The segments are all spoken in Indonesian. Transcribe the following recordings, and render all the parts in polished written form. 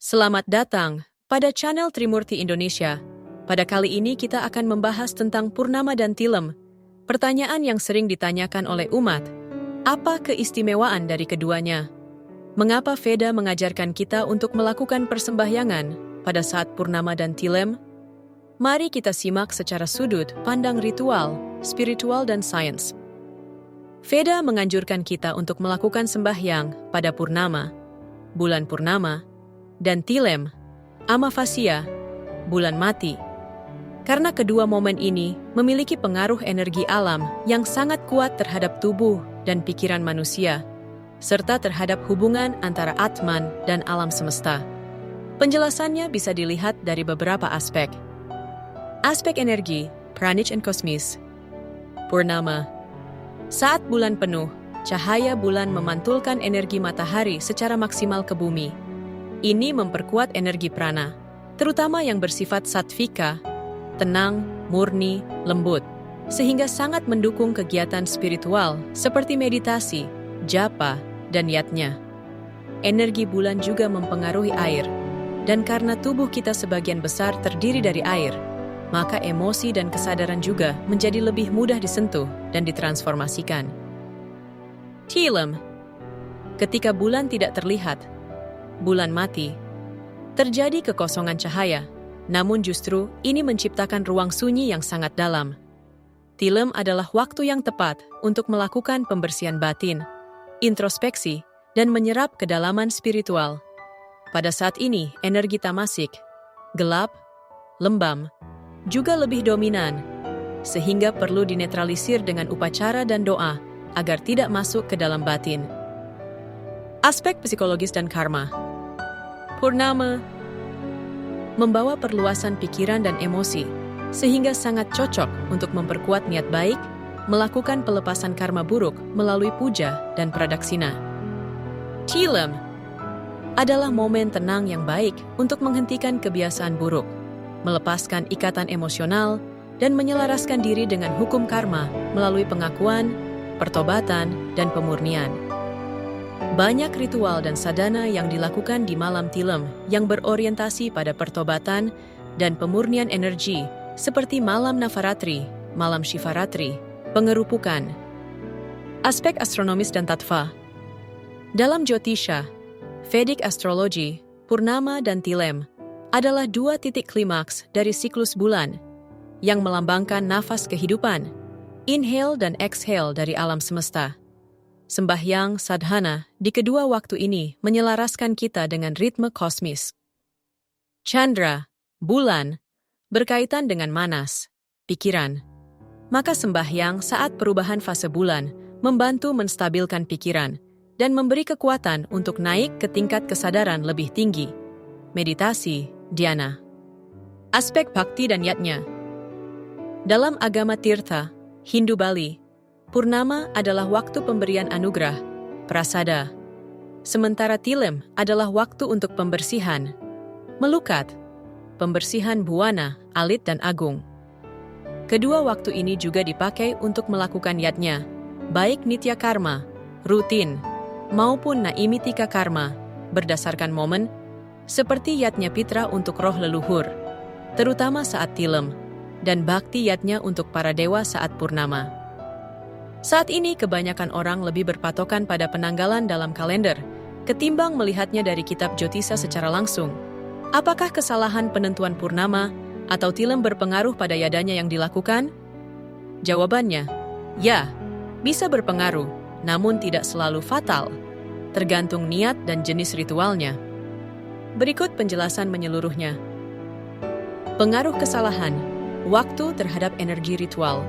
Selamat datang pada channel Trimurti Indonesia. Pada kali ini kita akan membahas tentang Purnama dan Tilem. Pertanyaan yang sering ditanyakan oleh umat, apa keistimewaan dari keduanya? Mengapa Veda mengajarkan kita untuk melakukan persembahyangan pada saat Purnama dan Tilem? Mari kita simak secara sudut pandang ritual, spiritual, dan sains. Veda menganjurkan kita untuk melakukan sembahyang pada Purnama, bulan Purnama, dan Tilem, Amavasya, bulan mati. Karena kedua momen ini memiliki pengaruh energi alam yang sangat kuat terhadap tubuh dan pikiran manusia, serta terhadap hubungan antara Atman dan alam semesta. Penjelasannya bisa dilihat dari beberapa aspek. Aspek energi, pranic and kosmis. Purnama. Saat bulan penuh, cahaya bulan memantulkan energi matahari secara maksimal ke bumi. Ini memperkuat energi prana, terutama yang bersifat sattvika, tenang, murni, lembut, sehingga sangat mendukung kegiatan spiritual seperti meditasi, japa, dan yatnya. Energi bulan juga mempengaruhi air, dan karena tubuh kita sebagian besar terdiri dari air, maka emosi dan kesadaran juga menjadi lebih mudah disentuh dan ditransformasikan. Tilem. Ketika bulan tidak terlihat, bulan mati, terjadi kekosongan cahaya, namun justru ini menciptakan ruang sunyi yang sangat dalam. Tilem adalah waktu yang tepat untuk melakukan pembersihan batin, introspeksi, dan menyerap kedalaman spiritual. Pada saat ini, energi tamasik, gelap, lembam, juga lebih dominan, sehingga perlu dinetralisir dengan upacara dan doa agar tidak masuk ke dalam batin. Aspek psikologis dan karma. Purnama membawa perluasan pikiran dan emosi, sehingga sangat cocok untuk memperkuat niat baik, melakukan pelepasan karma buruk melalui puja dan pradaksina. Tilem adalah momen tenang yang baik untuk menghentikan kebiasaan buruk, melepaskan ikatan emosional, dan menyelaraskan diri dengan hukum karma melalui pengakuan, pertobatan, dan pemurnian. Banyak ritual dan sadhana yang dilakukan di malam Tilem yang berorientasi pada pertobatan dan pemurnian energi, seperti malam Navaratri, malam Shivaratri, pengerupukan. Aspek astronomis dan tattva. Dalam Jyotisha, Vedic Astrology, Purnama dan Tilem adalah dua titik klimaks dari siklus bulan yang melambangkan nafas kehidupan, inhale dan exhale dari alam semesta. Sembahyang sadhana di kedua waktu ini menyelaraskan kita dengan ritme kosmis. Chandra, bulan, berkaitan dengan manas, pikiran. Maka sembahyang saat perubahan fase bulan membantu menstabilkan pikiran dan memberi kekuatan untuk naik ke tingkat kesadaran lebih tinggi. Meditasi, dhyana. Aspek bhakti dan yatnya. Dalam agama Tirtha, Hindu Bali, Purnama adalah waktu pemberian anugerah, prasada. Sementara Tilem adalah waktu untuk pembersihan, melukat, pembersihan buana, alit, dan agung. Kedua waktu ini juga dipakai untuk melakukan yatnya, baik nitya karma, rutin, maupun naimitika karma, berdasarkan momen, seperti yatnya pitra untuk roh leluhur, terutama saat Tilem, dan bhakti yatnya untuk para dewa saat Purnama. Saat ini kebanyakan orang lebih berpatokan pada penanggalan dalam kalender, ketimbang melihatnya dari kitab Jyotisha secara langsung. Apakah kesalahan penentuan Purnama atau Tilem berpengaruh pada yadanya yang dilakukan? Jawabannya, ya, bisa berpengaruh, namun tidak selalu fatal, tergantung niat dan jenis ritualnya. Berikut penjelasan menyeluruhnya. Pengaruh kesalahan, waktu terhadap energi ritual.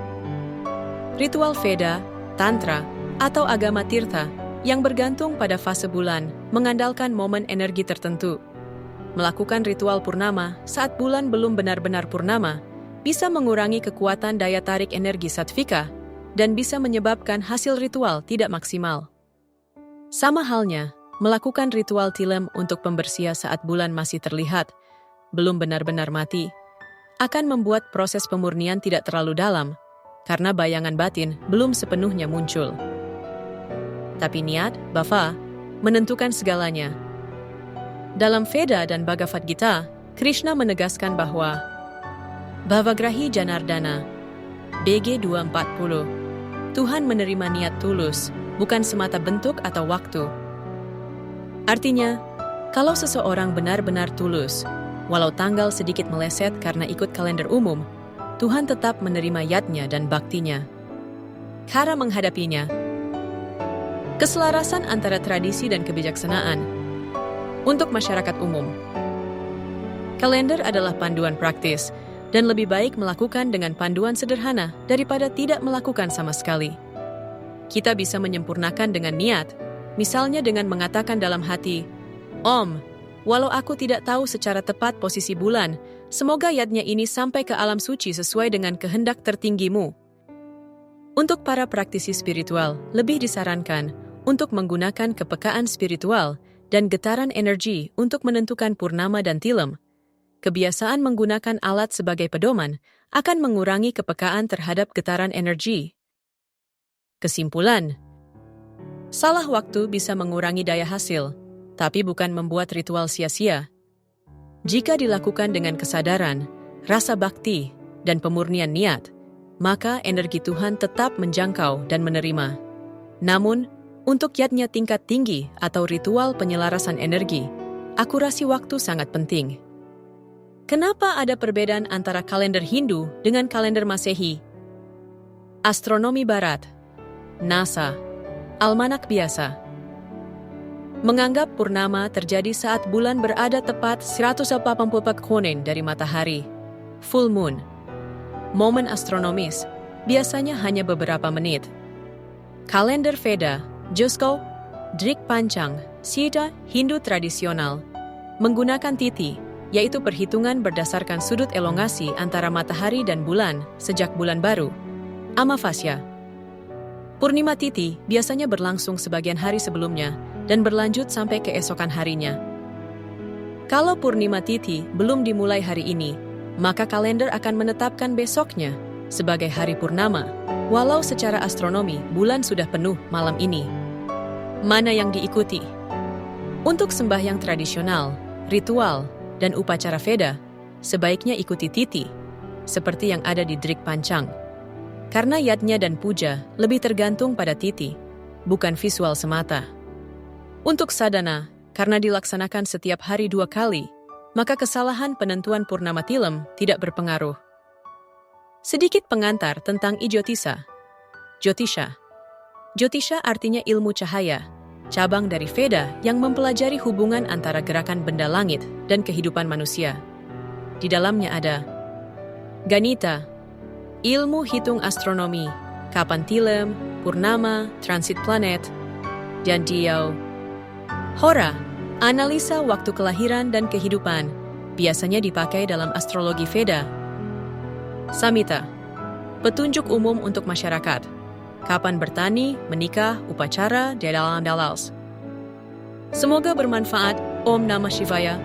Ritual Veda, Tantra, atau agama Tirtha yang bergantung pada fase bulan mengandalkan momen energi tertentu. Melakukan ritual Purnama saat bulan belum benar-benar Purnama bisa mengurangi kekuatan daya tarik energi sattvika dan bisa menyebabkan hasil ritual tidak maksimal. Sama halnya, melakukan ritual Tilem untuk pembersihan saat bulan masih terlihat, belum benar-benar mati, akan membuat proses pemurnian tidak terlalu dalam, karena bayangan batin belum sepenuhnya muncul. Tapi niat, bhava, menentukan segalanya. Dalam Veda dan Bhagavad Gita, Krishna menegaskan bahwa Bhavagrahi Janardana, BG 240, Tuhan menerima niat tulus, bukan semata bentuk atau waktu. Artinya, kalau seseorang benar-benar tulus, walau tanggal sedikit meleset karena ikut kalender umum, Tuhan tetap menerima yatnya dan baktinya. Cara menghadapinya, keselarasan antara tradisi dan kebijaksanaan. Untuk masyarakat umum, kalender adalah panduan praktis dan lebih baik melakukan dengan panduan sederhana daripada tidak melakukan sama sekali. Kita bisa menyempurnakan dengan niat, misalnya dengan mengatakan dalam hati, Om, walau aku tidak tahu secara tepat posisi bulan, semoga yatnya ini sampai ke alam suci sesuai dengan kehendak tertinggimu. Untuk para praktisi spiritual, lebih disarankan untuk menggunakan kepekaan spiritual dan getaran energi untuk menentukan purnama dan tilem. Kebiasaan menggunakan alat sebagai pedoman akan mengurangi kepekaan terhadap getaran energi. Kesimpulan, salah waktu bisa mengurangi daya hasil, tapi bukan membuat ritual sia-sia. Jika dilakukan dengan kesadaran, rasa bakti, dan pemurnian niat, maka energi Tuhan tetap menjangkau dan menerima. Namun, untuk yatnya tingkat tinggi atau ritual penyelarasan energi, akurasi waktu sangat penting. Kenapa ada perbedaan antara kalender Hindu dengan kalender Masehi? Astronomi Barat, NASA, almanak biasa, menganggap purnama terjadi saat bulan berada tepat 184 konen dari matahari, full moon. Momen astronomis biasanya hanya beberapa menit. Kalender Veda, Josko, Drik Panchang, Sita Hindu tradisional, menggunakan titi, yaitu perhitungan berdasarkan sudut elongasi antara matahari dan bulan sejak bulan baru, Amavasya. Purnima titi biasanya berlangsung sebagian hari sebelumnya dan berlanjut sampai keesokan harinya. Kalau purnima titi belum dimulai hari ini, maka kalender akan menetapkan besoknya sebagai hari purnama, walau secara astronomi bulan sudah penuh malam ini. Mana yang diikuti? Untuk sembahyang tradisional, ritual, dan upacara Veda, sebaiknya ikuti titi, seperti yang ada di Drik Panchang. Karena yatnya dan puja lebih tergantung pada titi, bukan visual semata. Untuk sadhana, karena dilaksanakan setiap hari 2 kali, maka kesalahan penentuan purnama tilem tidak berpengaruh. Sedikit pengantar tentang Ijotisa. Jyotisha. Jyotisha artinya ilmu cahaya, cabang dari Veda yang mempelajari hubungan antara gerakan benda langit dan kehidupan manusia. Di dalamnya ada Ganita, ilmu hitung astronomi, kapan tilem, purnama, transit planet, dan Diau. Hora, analisa waktu kelahiran dan kehidupan, biasanya dipakai dalam astrologi Veda. Samhita, petunjuk umum untuk masyarakat, kapan bertani, menikah, upacara, dan dalals. Semoga bermanfaat. Om Namah Shivaya.